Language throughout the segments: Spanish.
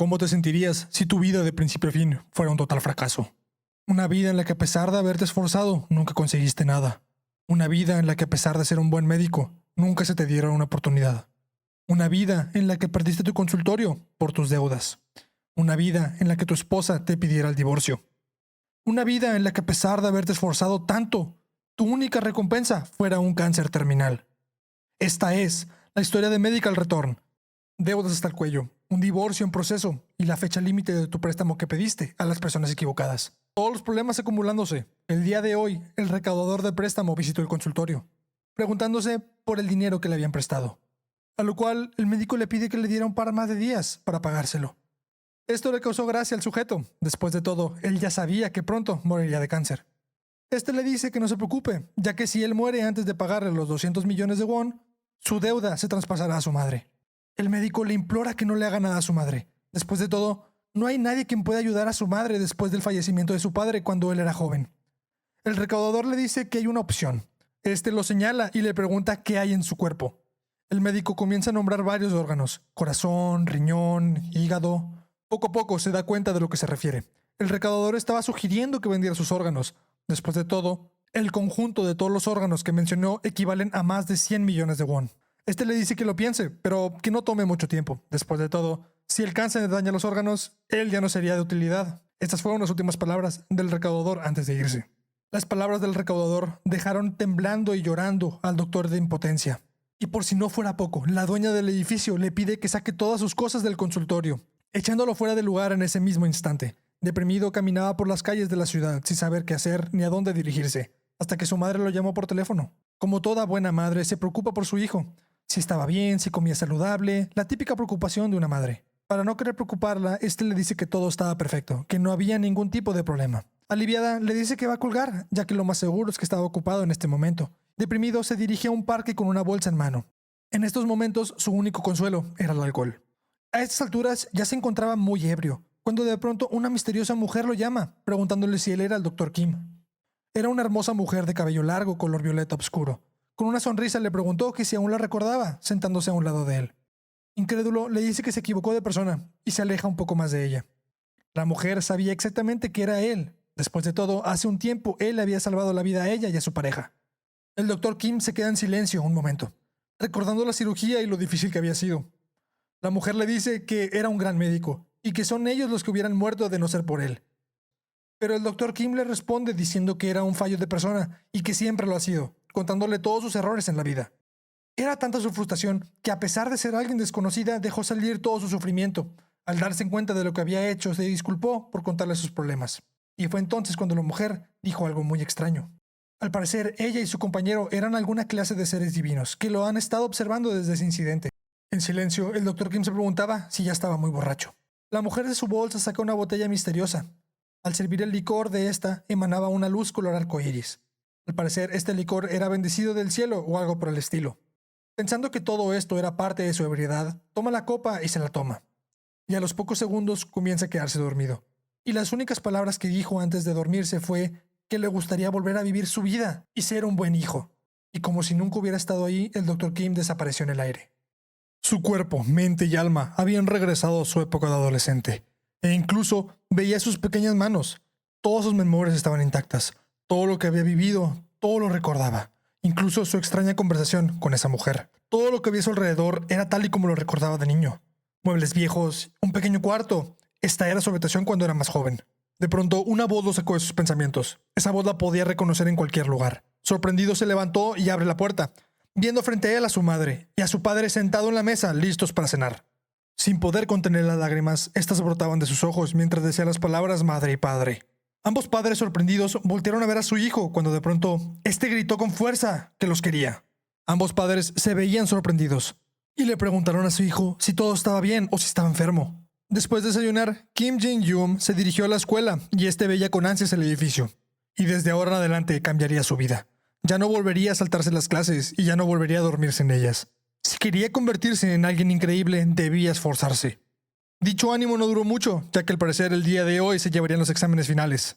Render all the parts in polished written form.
¿Cómo te sentirías si tu vida de principio a fin fuera un total fracaso? Una vida en la que a pesar de haberte esforzado, nunca conseguiste nada. Una vida en la que a pesar de ser un buen médico, nunca se te diera una oportunidad. Una vida en la que perdiste tu consultorio por tus deudas. Una vida en la que tu esposa te pidiera el divorcio. Una vida en la que a pesar de haberte esforzado tanto, tu única recompensa fuera un cáncer terminal. Esta es la historia de Medical Return. Deudas hasta el cuello, un divorcio en proceso y la fecha límite de tu préstamo que pediste a las personas equivocadas. Todos los problemas acumulándose. El día de hoy, el recaudador de préstamo visitó el consultorio, preguntándose por el dinero que le habían prestado. A lo cual, el médico le pide que le diera un par más de días para pagárselo. Esto le causó gracia al sujeto. Después de todo, él ya sabía que pronto moriría de cáncer. Este le dice que no se preocupe, ya que si él muere antes de pagarle los 200 millones de won, su deuda se traspasará a su madre. El médico le implora que no le haga nada a su madre. Después de todo, no hay nadie quien pueda ayudar a su madre después del fallecimiento de su padre cuando él era joven. El recaudador le dice que hay una opción. Este lo señala y le pregunta qué hay en su cuerpo. El médico comienza a nombrar varios órganos: corazón, riñón, hígado. Poco a poco se da cuenta de lo que se refiere. El recaudador estaba sugiriendo que vendiera sus órganos. Después de todo, el conjunto de todos los órganos que mencionó equivalen a más de 100 millones de won. Este le dice que lo piense, pero que no tome mucho tiempo. Después de todo, si el cáncer daña los órganos, él ya no sería de utilidad. Estas fueron las últimas palabras del recaudador antes de irse. Las palabras del recaudador dejaron temblando y llorando al doctor de impotencia. Y por si no fuera poco, la dueña del edificio le pide que saque todas sus cosas del consultorio, echándolo fuera de lugar en ese mismo instante. Deprimido caminaba por las calles de la ciudad sin saber qué hacer ni a dónde dirigirse, hasta que su madre lo llamó por teléfono. Como toda buena madre, se preocupa por su hijo. Si estaba bien, si comía saludable, la típica preocupación de una madre. Para no querer preocuparla, este le dice que todo estaba perfecto, que no había ningún tipo de problema. Aliviada, le dice que va a colgar, ya que lo más seguro es que estaba ocupado en este momento. Deprimido, se dirige a un parque con una bolsa en mano. En estos momentos, su único consuelo era el alcohol. A estas alturas ya se encontraba muy ebrio, cuando de pronto una misteriosa mujer lo llama, preguntándole si él era el Dr. Kim. Era una hermosa mujer de cabello largo color violeta oscuro. Con una sonrisa le preguntó que si aún la recordaba, sentándose a un lado de él. Incrédulo, le dice que se equivocó de persona y se aleja un poco más de ella. La mujer sabía exactamente que era él. Después de todo, hace un tiempo él le había salvado la vida a ella y a su pareja. El Dr. Kim se queda en silencio un momento, recordando la cirugía y lo difícil que había sido. La mujer le dice que era un gran médico y que son ellos los que hubieran muerto de no ser por él. Pero el Dr. Kim le responde diciendo que era un fallo de persona y que siempre lo ha sido, contándole todos sus errores en la vida. Era tanta su frustración que, a pesar de ser alguien desconocida, dejó salir todo su sufrimiento. Al darse cuenta de lo que había hecho, se disculpó por contarle sus problemas. Y fue entonces cuando la mujer dijo algo muy extraño. Al parecer, ella y su compañero eran alguna clase de seres divinos que lo han estado observando desde ese incidente. En silencio, el Dr. Kim se preguntaba si ya estaba muy borracho. La mujer de su bolsa saca una botella misteriosa. Al servir el licor de esta, emanaba una luz color arcoíris. Al parecer, este licor era bendecido del cielo o algo por el estilo. Pensando que todo esto era parte de su ebriedad, toma la copa y se la toma. Y a los pocos segundos comienza a quedarse dormido. Y las únicas palabras que dijo antes de dormirse fue que le gustaría volver a vivir su vida y ser un buen hijo. Y como si nunca hubiera estado ahí, el Dr. Kim desapareció en el aire. Su cuerpo, mente y alma habían regresado a su época de adolescente. E incluso veía sus pequeñas manos. Todas sus memorias estaban intactas. Todo lo que había vivido, todo lo recordaba. Incluso su extraña conversación con esa mujer. Todo lo que había a su alrededor era tal y como lo recordaba de niño. Muebles viejos, un pequeño cuarto. Esta era su habitación cuando era más joven. De pronto, una voz lo sacó de sus pensamientos. Esa voz la podía reconocer en cualquier lugar. Sorprendido, se levantó y abre la puerta, viendo frente a él a su madre y a su padre sentado en la mesa, listos para cenar. Sin poder contener las lágrimas, estas brotaban de sus ojos mientras decía las palabras madre y padre. Ambos padres, sorprendidos, voltearon a ver a su hijo cuando de pronto, este gritó con fuerza que los quería. Ambos padres se veían sorprendidos y le preguntaron a su hijo si todo estaba bien o si estaba enfermo. Después de desayunar, Kim Jin-yoon se dirigió a la escuela y este veía con ansias el edificio. Y desde ahora en adelante cambiaría su vida. Ya no volvería a saltarse las clases y ya no volvería a dormirse en ellas. Si quería convertirse en alguien increíble, debía esforzarse. Dicho ánimo no duró mucho, ya que al parecer el día de hoy se llevarían los exámenes finales.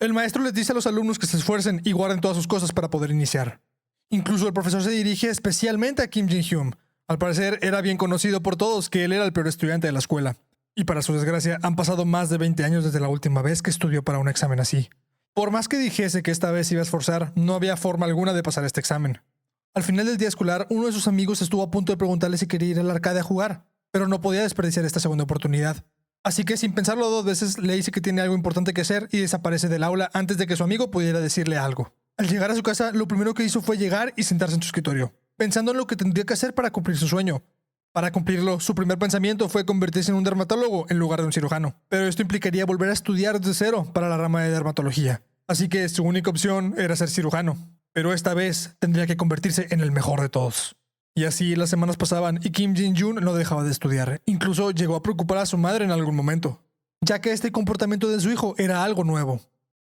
El maestro les dice a los alumnos que se esfuercen y guarden todas sus cosas para poder iniciar. Incluso el profesor se dirige especialmente a Kim Jin-hyun. Al parecer era bien conocido por todos que él era el peor estudiante de la escuela. Y para su desgracia, han pasado más de 20 años desde la última vez que estudió para un examen así. Por más que dijese que esta vez iba a esforzar, no había forma alguna de pasar este examen. Al final del día escolar, uno de sus amigos estuvo a punto de preguntarle si quería ir al arcade a jugar, pero no podía desperdiciar esta segunda oportunidad. Así que, sin pensarlo dos veces, le dice que tiene algo importante que hacer y desaparece del aula antes de que su amigo pudiera decirle algo. Al llegar a su casa, lo primero que hizo fue llegar y sentarse en su escritorio, pensando en lo que tendría que hacer para cumplir su sueño. Para cumplirlo, su primer pensamiento fue convertirse en un dermatólogo en lugar de un cirujano, pero esto implicaría volver a estudiar desde cero para la rama de dermatología. Así que su única opción era ser cirujano, pero esta vez tendría que convertirse en el mejor de todos. Y así las semanas pasaban y Kim Jin-jun no dejaba de estudiar. Incluso llegó a preocupar a su madre en algún momento, ya que este comportamiento de su hijo era algo nuevo.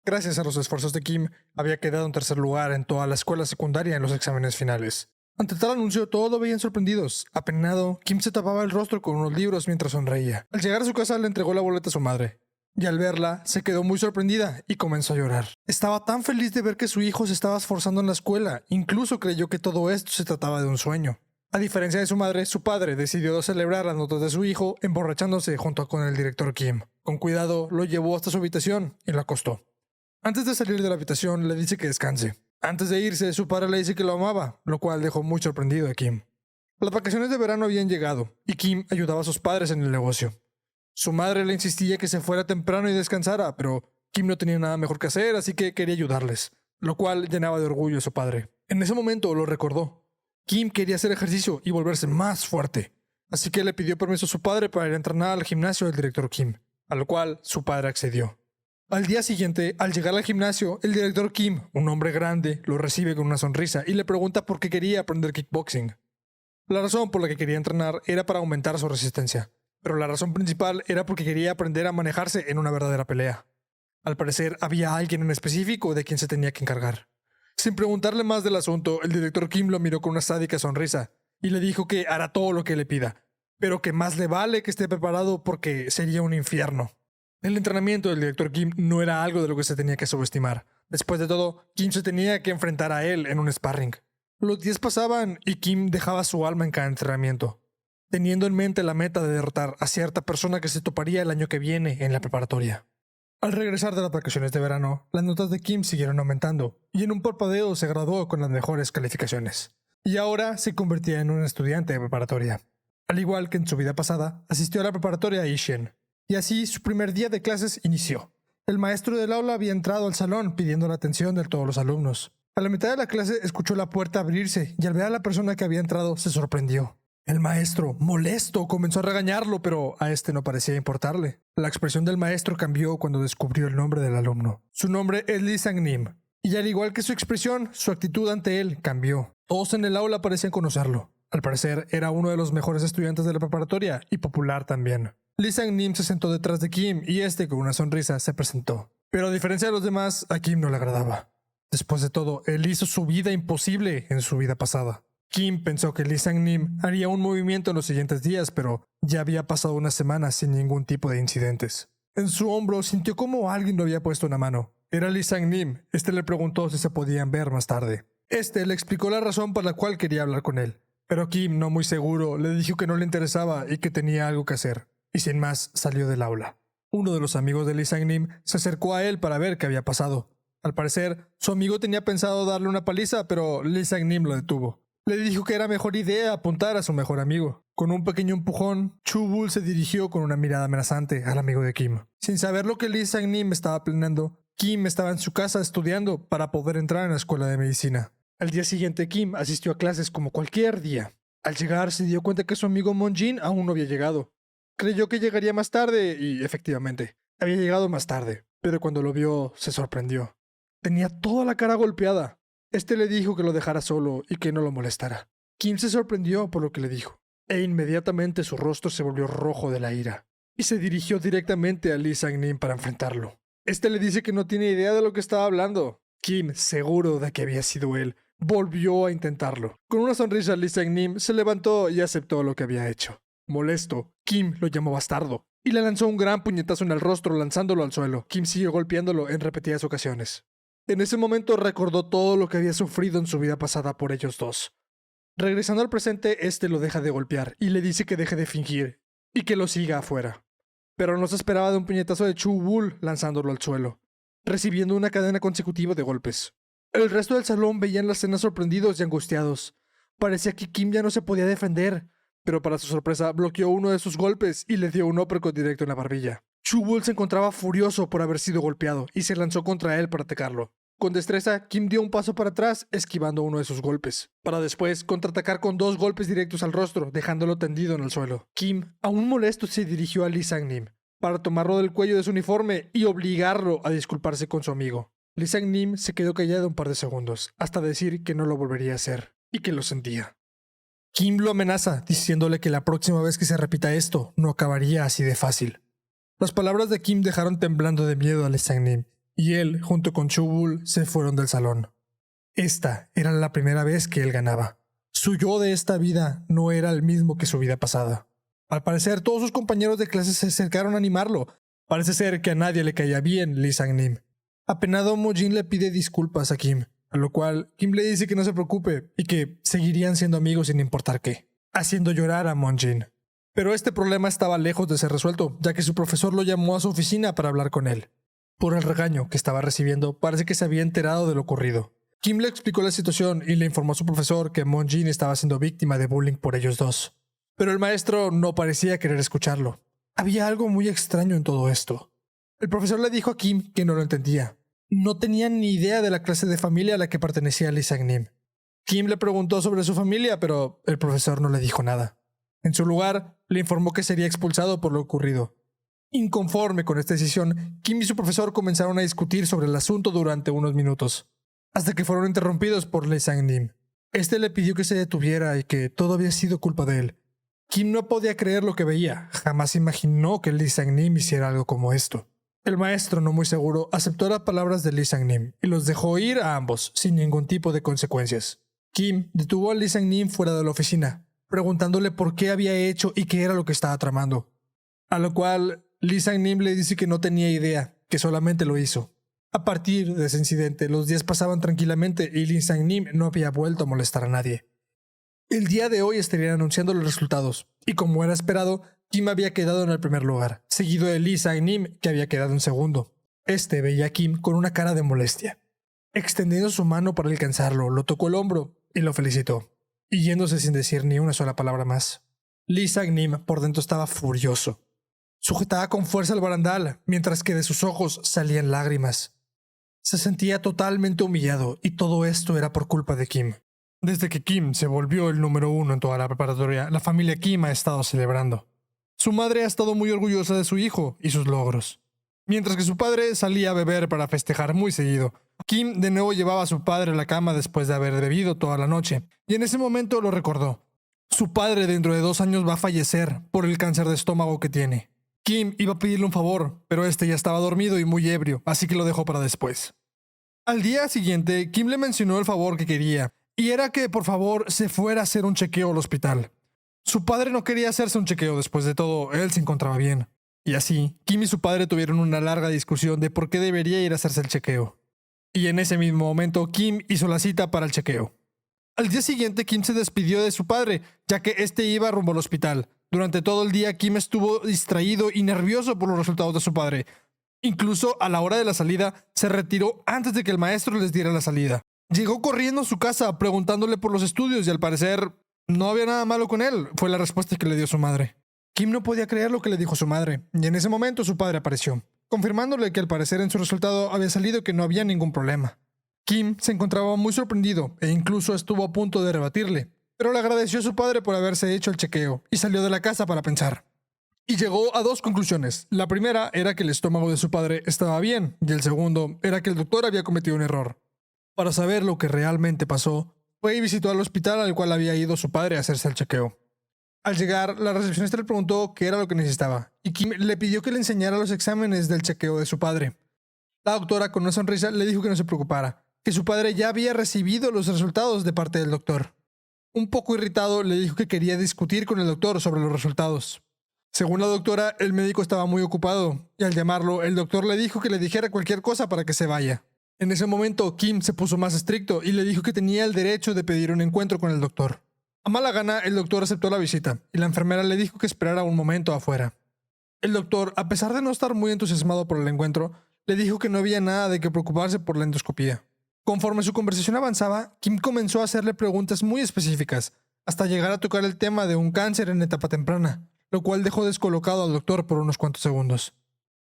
Gracias a los esfuerzos de Kim, había quedado en tercer lugar en toda la escuela secundaria en los exámenes finales. Ante tal anuncio, todos lo veían sorprendidos. Apenado, Kim se tapaba el rostro con unos libros mientras sonreía. Al llegar a su casa, le entregó la boleta a su madre. Y al verla, se quedó muy sorprendida y comenzó a llorar. Estaba tan feliz de ver que su hijo se estaba esforzando en la escuela, incluso creyó que todo esto se trataba de un sueño. A diferencia de su madre, su padre decidió celebrar las notas de su hijo emborrachándose junto con el director Kim. Con cuidado, lo llevó hasta su habitación y lo acostó. Antes de salir de la habitación, le dice que descanse. Antes de irse, su padre le dice que lo amaba, lo cual dejó muy sorprendido a Kim. Las vacaciones de verano habían llegado, y Kim ayudaba a sus padres en el negocio. Su madre le insistía que se fuera temprano y descansara, pero Kim no tenía nada mejor que hacer, así que quería ayudarles, lo cual llenaba de orgullo a su padre. En ese momento lo recordó. Kim quería hacer ejercicio y volverse más fuerte, así que le pidió permiso a su padre para ir a entrenar al gimnasio del director Kim, a lo cual su padre accedió. Al día siguiente, al llegar al gimnasio, el director Kim, un hombre grande, lo recibe con una sonrisa y le pregunta por qué quería aprender kickboxing. La razón por la que quería entrenar era para aumentar su resistencia, pero la razón principal era porque quería aprender a manejarse en una verdadera pelea. Al parecer, había alguien en específico de quien se tenía que encargar. Sin preguntarle más del asunto, el director Kim lo miró con una sádica sonrisa y le dijo que hará todo lo que le pida, pero que más le vale que esté preparado porque sería un infierno. El entrenamiento del director Kim no era algo de lo que se tenía que subestimar. Después de todo, Kim se tenía que enfrentar a él en un sparring. Los días pasaban y Kim dejaba su alma en cada entrenamiento, teniendo en mente la meta de derrotar a cierta persona que se toparía el año que viene en la preparatoria. Al regresar de las vacaciones de verano, las notas de Kim siguieron aumentando, y en un parpadeo se graduó con las mejores calificaciones. Y ahora se convertía en un estudiante de preparatoria. Al igual que en su vida pasada, asistió a la preparatoria Ishin. Y así su primer día de clases inició. El maestro del aula había entrado al salón pidiendo la atención de todos los alumnos. A la mitad de la clase escuchó la puerta abrirse y al ver a la persona que había entrado se sorprendió. El maestro, molesto, comenzó a regañarlo, pero a este no parecía importarle. La expresión del maestro cambió cuando descubrió el nombre del alumno. Su nombre es Lee Sang-nim, y al igual que su expresión, su actitud ante él cambió. Todos en el aula parecían conocerlo. Al parecer, era uno de los mejores estudiantes de la preparatoria y popular también. Lee Sang-nim se sentó detrás de Kim y este, con una sonrisa, se presentó. Pero a diferencia de los demás, a Kim no le agradaba. Después de todo, él hizo su vida imposible en su vida pasada. Kim pensó que Lee Sang-nim haría un movimiento en los siguientes días, pero ya había pasado una semana sin ningún tipo de incidentes. En su hombro sintió como alguien le había puesto una mano. Era Lee Sang-nim. Este le preguntó si se podían ver más tarde. Este le explicó la razón por la cual quería hablar con él. Pero Kim, no muy seguro, le dijo que no le interesaba y que tenía algo que hacer. Y sin más, salió del aula. Uno de los amigos de Lee Sang-nim se acercó a él para ver qué había pasado. Al parecer, su amigo tenía pensado darle una paliza, pero Lee Sang-nim lo detuvo. Le dijo que era mejor idea apuntar a su mejor amigo. Con un pequeño empujón, Chu-bul se dirigió con una mirada amenazante al amigo de Kim. Sin saber lo que Lee Sang-nim estaba planeando, Kim estaba en su casa estudiando para poder entrar en la escuela de medicina. Al día siguiente, Kim asistió a clases como cualquier día. Al llegar, se dio cuenta que su amigo Moon-jin aún no había llegado. Creyó que llegaría más tarde y, efectivamente, había llegado más tarde. Pero cuando lo vio, se sorprendió. Tenía toda la cara golpeada. Este le dijo que lo dejara solo y que no lo molestara. Kim se sorprendió por lo que le dijo, e inmediatamente su rostro se volvió rojo de la ira, y se dirigió directamente a Lee Sang-nim para enfrentarlo. Este le dice que no tiene idea de lo que estaba hablando. Kim, seguro de que había sido él, volvió a intentarlo. Con una sonrisa, Lee Sang-nim se levantó y aceptó lo que había hecho. Molesto, Kim lo llamó bastardo, y le lanzó un gran puñetazo en el rostro lanzándolo al suelo. Kim siguió golpeándolo en repetidas ocasiones. En ese momento recordó todo lo que había sufrido en su vida pasada por ellos dos. Regresando al presente, este lo deja de golpear y le dice que deje de fingir y que lo siga afuera. pero no se esperaba de un puñetazo de Chu Wul lanzándolo al suelo, recibiendo una cadena consecutiva de golpes. El resto del salón veían la escena sorprendidos y angustiados. Parecía que Kim ya no se podía defender, pero para su sorpresa bloqueó uno de sus golpes y le dio un uppercut directo en la barbilla. Chu Wul se encontraba furioso por haber sido golpeado y se lanzó contra él para atacarlo. Con destreza, Kim dio un paso para atrás, esquivando uno de sus golpes, para después contraatacar con 2 golpes directos al rostro, dejándolo tendido en el suelo. Kim, aún molesto, se dirigió a Lee Sang-nim para tomarlo del cuello de su uniforme y obligarlo a disculparse con su amigo. Lee Sang-nim se quedó callado un par de segundos, hasta decir que no lo volvería a hacer, y que lo sentía. Kim lo amenaza, diciéndole que la próxima vez que se repita esto, no acabaría así de fácil. Las palabras de Kim dejaron temblando de miedo a Lee Sang-nim, y él, junto con Chu Wul, se fueron del salón. Esta era la primera vez que él ganaba. Su yo de esta vida no era el mismo que su vida pasada. Al parecer, todos sus compañeros de clase se acercaron a animarlo. Parece ser que a nadie le caía bien Lee Sang-nim. Apenado, Mo Jin le pide disculpas a Kim, a lo cual Kim le dice que no se preocupe y que seguirían siendo amigos sin importar qué, haciendo llorar a Mo Jin. Pero este problema estaba lejos de ser resuelto, ya que su profesor lo llamó a su oficina para hablar con él. Por el regaño que estaba recibiendo, parece que se había enterado de lo ocurrido. Kim le explicó la situación y le informó a su profesor que Mo Jin estaba siendo víctima de bullying por ellos dos. Pero el maestro no parecía querer escucharlo. Había algo muy extraño en todo esto. El profesor le dijo a Kim que no lo entendía. No tenía ni idea de la clase de familia a la que pertenecía Lee Sang-nim. Kim le preguntó sobre su familia, pero el profesor no le dijo nada. En su lugar, le informó que sería expulsado por lo ocurrido. Inconforme con esta decisión, Kim y su profesor comenzaron a discutir sobre el asunto durante unos minutos, hasta que fueron interrumpidos por Lee Sang-nim. Este le pidió que se detuviera y que todo había sido culpa de él. Kim no podía creer lo que veía, jamás imaginó que Lee Sang-nim hiciera algo como esto. El maestro, no muy seguro, aceptó las palabras de Lee Sang-nim y los dejó ir a ambos, sin ningún tipo de consecuencias. Kim detuvo a Lee Sang-nim fuera de la oficina, preguntándole por qué había hecho y qué era lo que estaba tramando. A lo cual Lee Sang-nim le dice que no tenía idea, que solamente lo hizo. A partir de ese incidente, los días pasaban tranquilamente y Lee Sang-nim no había vuelto a molestar a nadie. El día de hoy estarían anunciando los resultados, y como era esperado, Kim había quedado en el primer lugar, seguido de Lee Sang-nim, que había quedado en segundo. Este veía a Kim con una cara de molestia. Extendiendo su mano para alcanzarlo, lo tocó el hombro y lo felicitó, y yéndose sin decir ni una sola palabra más. Lee Sang-nim por dentro estaba furioso. Sujetaba con fuerza el barandal, mientras que de sus ojos salían lágrimas. Se sentía totalmente humillado, y todo esto era por culpa de Kim. Desde que Kim se volvió el número 1 en toda la preparatoria, la familia Kim ha estado celebrando. Su madre ha estado muy orgullosa de su hijo y sus logros. Mientras que su padre salía a beber para festejar muy seguido, Kim de nuevo llevaba a su padre a la cama después de haber bebido toda la noche, y en ese momento lo recordó. Su padre dentro de 2 años va a fallecer por el cáncer de estómago que tiene. Kim iba a pedirle un favor, pero este ya estaba dormido y muy ebrio, así que lo dejó para después. Al día siguiente, Kim le mencionó el favor que quería, y era que por favor se fuera a hacer un chequeo al hospital. Su padre no quería hacerse un chequeo, después de todo, él se encontraba bien. Y así, Kim y su padre tuvieron una larga discusión de por qué debería ir a hacerse el chequeo. Y en ese mismo momento, Kim hizo la cita para el chequeo. Al día siguiente, Kim se despidió de su padre, ya que este iba rumbo al hospital. Durante todo el día, Kim estuvo distraído y nervioso por los resultados de su padre. Incluso a la hora de la salida, se retiró antes de que el maestro les diera la salida. Llegó corriendo a su casa preguntándole por los estudios y al parecer no había nada malo con él, fue la respuesta que le dio su madre. Kim no podía creer lo que le dijo su madre, y en ese momento su padre apareció, confirmándole que al parecer en su resultado había salido que no había ningún problema. Kim se encontraba muy sorprendido e incluso estuvo a punto de rebatirle, pero le agradeció a su padre por haberse hecho el chequeo y salió de la casa para pensar. Y llegó a 2 conclusiones. La primera era que el estómago de su padre estaba bien, y el segundo era que el doctor había cometido un error. Para saber lo que realmente pasó, fue y visitó al hospital al cual había ido su padre a hacerse el chequeo. Al llegar, la recepcionista le preguntó qué era lo que necesitaba, y Kim le pidió que le enseñara los exámenes del chequeo de su padre. La doctora, con una sonrisa, le dijo que no se preocupara, que su padre ya había recibido los resultados de parte del doctor. Un poco irritado, le dijo que quería discutir con el doctor sobre los resultados. Según la doctora, el médico estaba muy ocupado, y al llamarlo, el doctor le dijo que le dijera cualquier cosa para que se vaya. En ese momento, Kim se puso más estricto y le dijo que tenía el derecho de pedir un encuentro con el doctor. A mala gana, el doctor aceptó la visita, y la enfermera le dijo que esperara un momento afuera. El doctor, a pesar de no estar muy entusiasmado por el encuentro, le dijo que no había nada de qué preocuparse por la endoscopía. Conforme su conversación avanzaba, Kim comenzó a hacerle preguntas muy específicas, hasta llegar a tocar el tema de un cáncer en etapa temprana, lo cual dejó descolocado al doctor por unos cuantos segundos.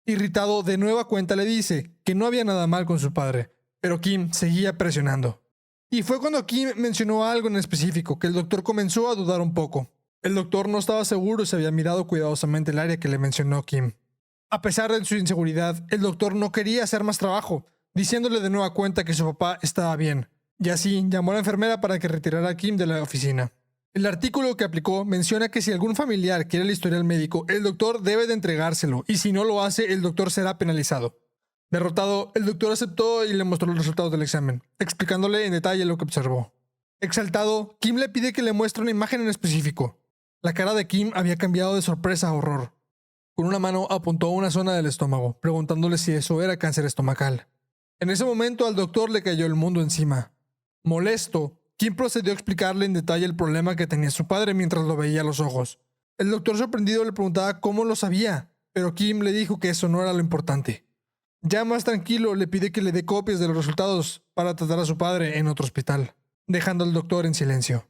Irritado, de nueva cuenta le dice que no había nada mal con su padre, pero Kim seguía presionando. Y fue cuando Kim mencionó algo en específico que el doctor comenzó a dudar un poco. El doctor no estaba seguro si había mirado cuidadosamente el área que le mencionó Kim. A pesar de su inseguridad, el doctor no quería hacer más trabajo, diciéndole de nueva cuenta que su papá estaba bien, y así llamó a la enfermera para que retirara a Kim de la oficina. El artículo que aplicó menciona que si algún familiar quiere el historial médico, el doctor debe de entregárselo, y si no lo hace, el doctor será penalizado. Derrotado, el doctor aceptó y le mostró los resultados del examen, explicándole en detalle lo que observó. Exaltado, Kim le pide que le muestre una imagen en específico. La cara de Kim había cambiado de sorpresa a horror. Con una mano apuntó a una zona del estómago, preguntándole si eso era cáncer estomacal. En ese momento al doctor le cayó el mundo encima. Molesto, Kim procedió a explicarle en detalle el problema que tenía su padre mientras lo veía a los ojos. El doctor sorprendido le preguntaba cómo lo sabía, pero Kim le dijo que eso no era lo importante. Ya más tranquilo, le pide que le dé copias de los resultados para tratar a su padre en otro hospital, dejando al doctor en silencio.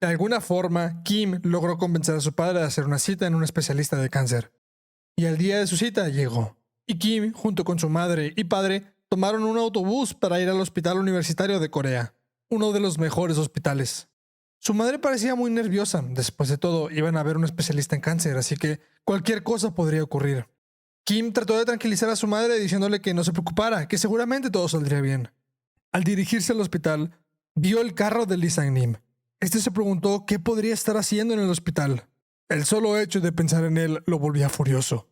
De alguna forma, Kim logró convencer a su padre de hacer una cita en un especialista de cáncer. Y el día de su cita llegó. Y Kim, junto con su madre y padre, tomaron un autobús para ir al Hospital Universitario de Corea, uno de los mejores hospitales. Su madre parecía muy nerviosa. Después de todo, iban a ver un especialista en cáncer, así que cualquier cosa podría ocurrir. Kim trató de tranquilizar a su madre diciéndole que no se preocupara, que seguramente todo saldría bien. Al dirigirse al hospital, vio el carro de Lee Sang-nim. Este se preguntó qué podría estar haciendo en el hospital. El solo hecho de pensar en él lo volvía furioso.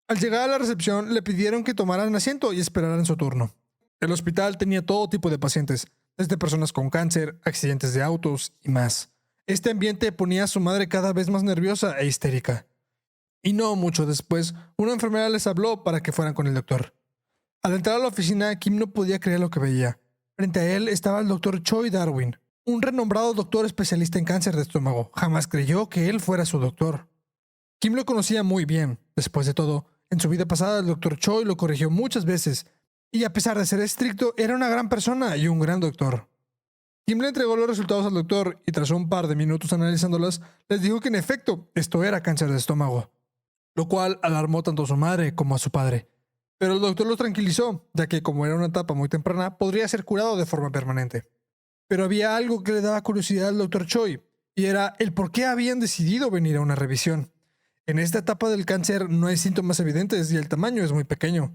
Al llegar a la recepción, le pidieron que tomaran asiento y esperaran su turno. El hospital tenía todo tipo de pacientes, desde personas con cáncer, accidentes de autos y más. Este ambiente ponía a su madre cada vez más nerviosa e histérica. Y no mucho después, una enfermera les habló para que fueran con el doctor. Al entrar a la oficina, Kim no podía creer lo que veía. Frente a él estaba el doctor Choi Darwin, un renombrado doctor especialista en cáncer de estómago. Jamás creyó que él fuera su doctor. Kim lo conocía muy bien. Después de todo, en su vida pasada el doctor Choi lo corrigió muchas veces, y a pesar de ser estricto, era una gran persona y un gran doctor. Kim le entregó los resultados al doctor y tras un par de minutos analizándolos, les dijo que en efecto, esto era cáncer de estómago, lo cual alarmó tanto a su madre como a su padre. Pero el doctor los tranquilizó, ya que como era una etapa muy temprana, podría ser curado de forma permanente. Pero había algo que le daba curiosidad al doctor Choi, y era el por qué habían decidido venir a una revisión. En esta etapa del cáncer no hay síntomas evidentes y el tamaño es muy pequeño.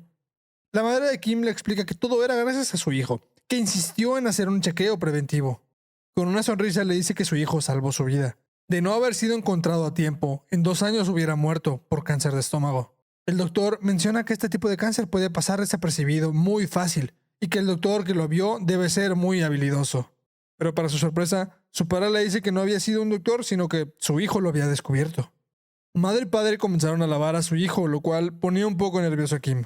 La madre de Kim le explica que todo era gracias a su hijo, que insistió en hacer un chequeo preventivo. Con una sonrisa le dice que su hijo salvó su vida. De no haber sido encontrado a tiempo, en 2 años hubiera muerto por cáncer de estómago. El doctor menciona que este tipo de cáncer puede pasar desapercibido muy fácil y que el doctor que lo vio debe ser muy habilidoso. Pero para su sorpresa, su padre le dice que no había sido un doctor, sino que su hijo lo había descubierto. Madre y padre comenzaron a alabar a su hijo, lo cual ponía un poco nervioso a Kim.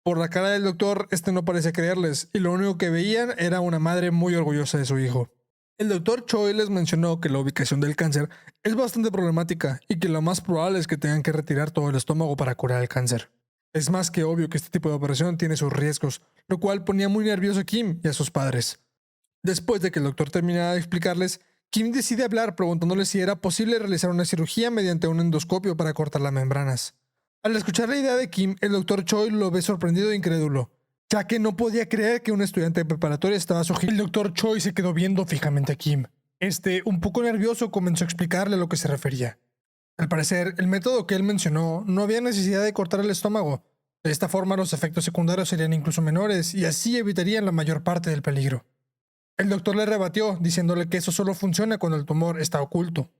Por la cara del doctor, este no parecía creerles, y lo único que veían era una madre muy orgullosa de su hijo. El doctor Choi les mencionó que la ubicación del cáncer es bastante problemática y que lo más probable es que tengan que retirar todo el estómago para curar el cáncer. Es más que obvio que este tipo de operación tiene sus riesgos, lo cual ponía muy nervioso a Kim y a sus padres. Después de que el doctor terminara de explicarles, Kim decide hablar preguntándole si era posible realizar una cirugía mediante un endoscopio para cortar las membranas. Al escuchar la idea de Kim, el doctor Choi lo ve sorprendido e incrédulo, ya que no podía creer que un estudiante de preparatoria estaba sugiriendo. El doctor Choi se quedó viendo fijamente a Kim. Un poco nervioso, comenzó a explicarle a lo que se refería. Al parecer, el método que él mencionó no había necesidad de cortar el estómago. De esta forma, los efectos secundarios serían incluso menores y así evitarían la mayor parte del peligro. El doctor le rebatió, diciéndole que eso solo funciona cuando el tumor está oculto.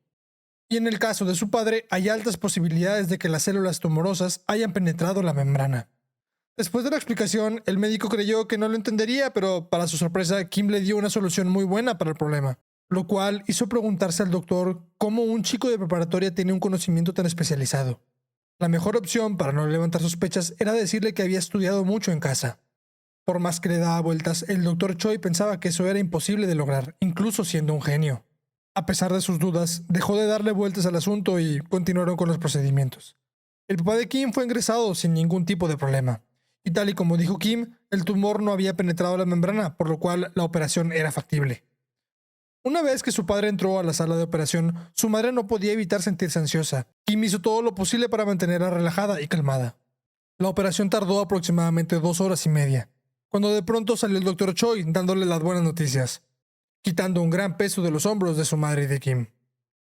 Y en el caso de su padre, hay altas posibilidades de que las células tumorosas hayan penetrado la membrana. Después de la explicación, el médico creyó que no lo entendería, pero para su sorpresa, Kim le dio una solución muy buena para el problema, lo cual hizo preguntarse al doctor cómo un chico de preparatoria tiene un conocimiento tan especializado. La mejor opción para no levantar sospechas era decirle que había estudiado mucho en casa. Por más que le daba vueltas, el doctor Choi pensaba que eso era imposible de lograr, incluso siendo un genio. A pesar de sus dudas, dejó de darle vueltas al asunto y continuaron con los procedimientos. El papá de Kim fue ingresado sin ningún tipo de problema. Y tal y como dijo Kim, el tumor no había penetrado la membrana, por lo cual la operación era factible. Una vez que su padre entró a la sala de operación, su madre no podía evitar sentirse ansiosa. Kim hizo todo lo posible para mantenerla relajada y calmada. La operación tardó aproximadamente 2 horas y media, cuando de pronto salió el Dr. Choi dándole las buenas noticias, quitando un gran peso de los hombros de su madre y de Kim.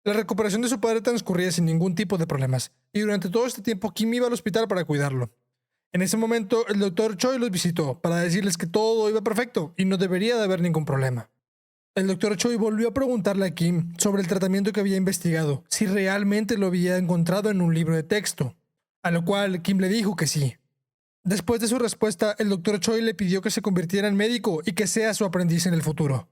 La recuperación de su padre transcurría sin ningún tipo de problemas, y durante todo este tiempo Kim iba al hospital para cuidarlo. En ese momento, el Dr. Choi los visitó para decirles que todo iba perfecto y no debería de haber ningún problema. El Dr. Choi volvió a preguntarle a Kim sobre el tratamiento que había investigado, si realmente lo había encontrado en un libro de texto, a lo cual Kim le dijo que sí. Después de su respuesta, el Dr. Choi le pidió que se convirtiera en médico y que sea su aprendiz en el futuro.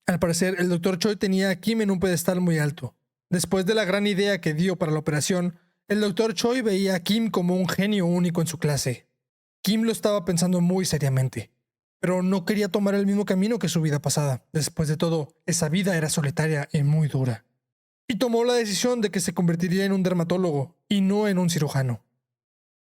Al parecer, el Dr. Choi tenía a Kim en un pedestal muy alto. Después de la gran idea que dio para la operación, el Dr. Choi veía a Kim como un genio único en su clase. Kim lo estaba pensando muy seriamente, pero no quería tomar el mismo camino que su vida pasada. Después de todo, esa vida era solitaria y muy dura. Y tomó la decisión de que se convertiría en un dermatólogo y no en un cirujano.